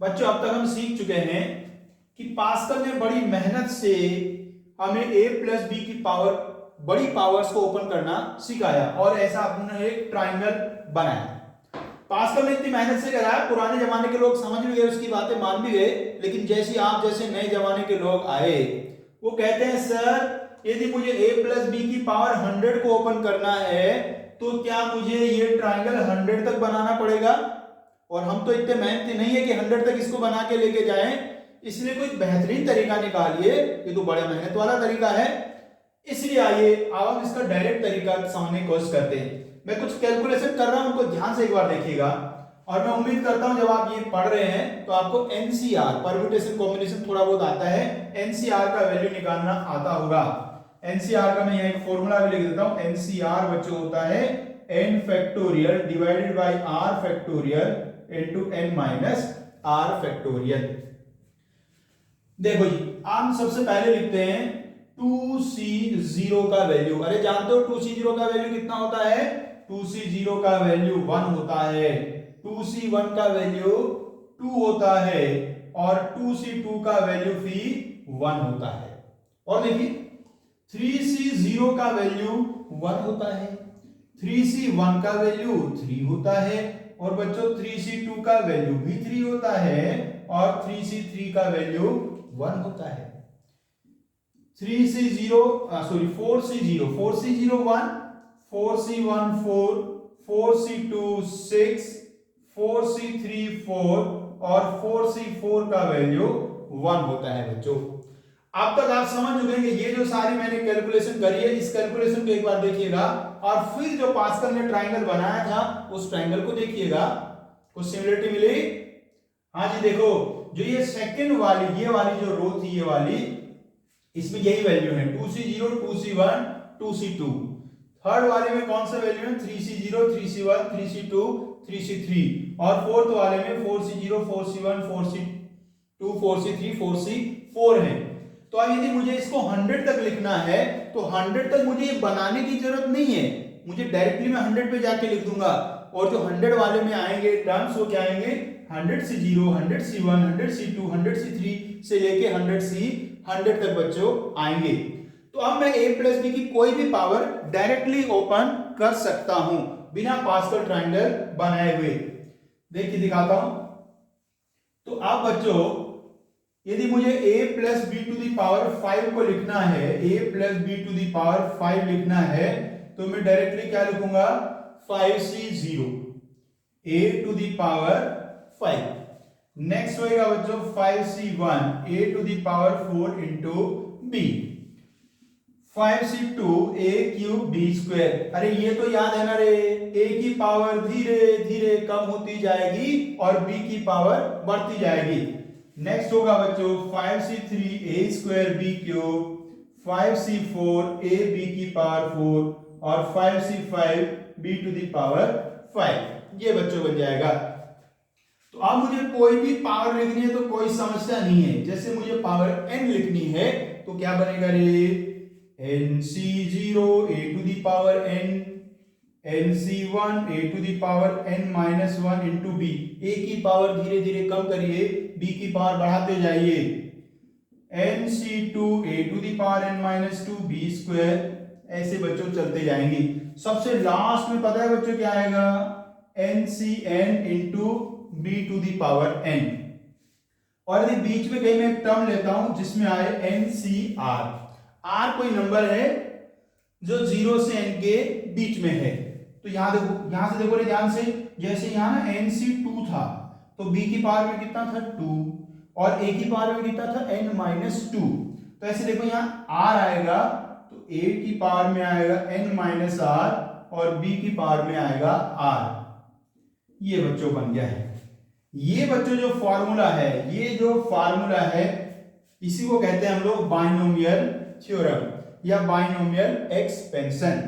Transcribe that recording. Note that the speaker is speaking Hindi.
बच्चों अब तक हम सीख चुके हैं कि पास्कल ने बड़ी मेहनत से हमें a प्लस बी की पावर बड़ी पावर्स को ओपन करना सिखाया और ऐसा हमने एक ट्राइंगल बनाया। पास्कल ने इतनी मेहनत से कराया, पुराने जमाने के लोग समझ भी गए, उसकी बातें मान भी गए, लेकिन जैसे आप जैसे नए जमाने के लोग आए वो कहते हैं सर यदि मुझे a प्लस बी की पावर 100 को ओपन करना है तो क्या मुझे ये ट्राइंगल 100 तक बनाना पड़ेगा? और हम तो इतने मेहनती नहीं है कि 100 तक इसको बना के लेके जाएं, इसलिए कोई बेहतरीन तरीका निकालिए, ये तो बड़ा मेहनत वाला तरीका है। इसलिए आइए अब हम इसका डायरेक्ट तरीका समझने की कोशिश करते हैं। मैं कुछ कैलकुलेशन कर रहा हूं, उनको ध्यान से एक बार देखिएगा और मैं उम्मीद करता हूं जब आप ये पढ़ रहे हैं तो आपको एनसीआर परम्यूटेशन कॉम्बिनेशन थोड़ा बहुत आता है, एनसीआर का वैल्यू निकालना आता होगा। एनसीआर का मैं यहाँ एक फॉर्मूला भी लिख देता हूं। एनसीआर बच्चों होता है n factorial divided by r factorial into n minus r factorial. देखो जी हम सबसे पहले लिखते हैं 2c0 का वैल्यू। अरे जानते हो 2c0 का वैल्यू कितना होता है? 2c0 का वैल्यू 1 होता है, 2c1 का वैल्यू 2 होता है और 2c2 का वैल्यू भी 1 होता है। और देखिए 3c0 का वैल्यू 1 होता है, 3c1 का वैल्यू 3 होता है और बच्चों 3c2 का वैल्यू भी 3 होता है और 3c3 का वैल्यू 1 होता है। 4c0 1, 4c1 4, 4c2 6, 4c3 4 और 4c4 का वैल्यू 1 होता है। बच्चों अब तक आप समझ चुके हैं कि ये जो सारी मैंने कैलकुलेशन करी है, इस कैलकुलेशन को एक बार देखिएगा और फिर जो पास्कल ने ट्राइंगल बनाया था उस ट्राइंगल को देखिएगा, कुछ सिमिलरिटी मिली? हाँ जी देखो, जो ये सेकंड वाली ये वाली जो रो थी ये वाली, इसमें यही वैल्यू है 2c0 2c1 2c2। थर्ड वाले में कौन सा वैल्यू है? 3c0 3c1 3c2 3c3 और फोर्थ वाले में 4c0 4c1 4c2 4c3 4c4 है। तो अब यदि मुझे इसको 100 तक लिखना है तो 100 तक मुझे ये बनाने की जरूरत नहीं है, मुझे डायरेक्टली मैं 100 पे जाके लिख दूंगा और जो 100 वाले में आएंगे टर्म्स वो क्या आएंगे? 100c0 100c1 100c2 100c3 से लेके 100 तक बच्चों आएंगे। तो अब मैं a प्लस बी की कोई भी पावर डायरेक्टली ओपन कर सकता हूं बिना पास्कल ट्राइंगल बनाए हुए। देखिए दिखाता हूं। तो अब बच्चों यदि मुझे a plus B to the power 5 को लिखना है, a plus B to the power 5 लिखना है तो मैं डायरेक्टली क्या लिखूंगा? 5c0 a to the power 5। Next होएगा बच्चों 5c1 a to the power 4 into b, 5c2 a cube b square. अरे ये तो याद है ना रे, a की पावर धीरे धीरे कम होती जाएगी और b की पावर बढ़ती जाएगी। नेक्स्ट होगा बच्चों 5c3 a square b cube, 5c4 a b की पावर 4 और 5c5 b to the power 5। ये बच्चों बन जाएगा। तो अब मुझे कोई भी पावर लिखनी है तो कोई समस्या नहीं है। जैसे मुझे पावर n लिखनी है तो क्या बनेगा रे? nc0 a to the power n, nc1 a to the power n minus 1 into b। a की पावर धीरे धीरे कम करिए, b की पावर बढ़ाते जाइए। nc2 a to the power n minus 2 b square. ऐसे बच्चों चलते जाएंगे। सबसे लास्ट में पता है बच्चों क्या आएगा? ncn into b to the power n। और यदि बीच में कहीं मैं एक टर्म लेता हूं जिसमें आए ncr, r कोई नंबर है जो 0 से n के बीच में है। तो यहां देखो, यहां से देखो रे ध्यान से, जैसे यहां ना nc2 था तो b की पावर में कितना था? 2 और a की पावर में कितना था? n minus 2। तो ऐसे देखो यहां r आएगा तो a की पावर में आएगा n माइनस r और b की पावर में आएगा r। ये बच्चों बन गया है। ये बच्चों जो फॉर्मूला है, ये जो फॉर्मूला है इसी को कहते हैं हम लोग बाइनोमियल थ्योरम या बाइनोमियल एक्सपेंशन।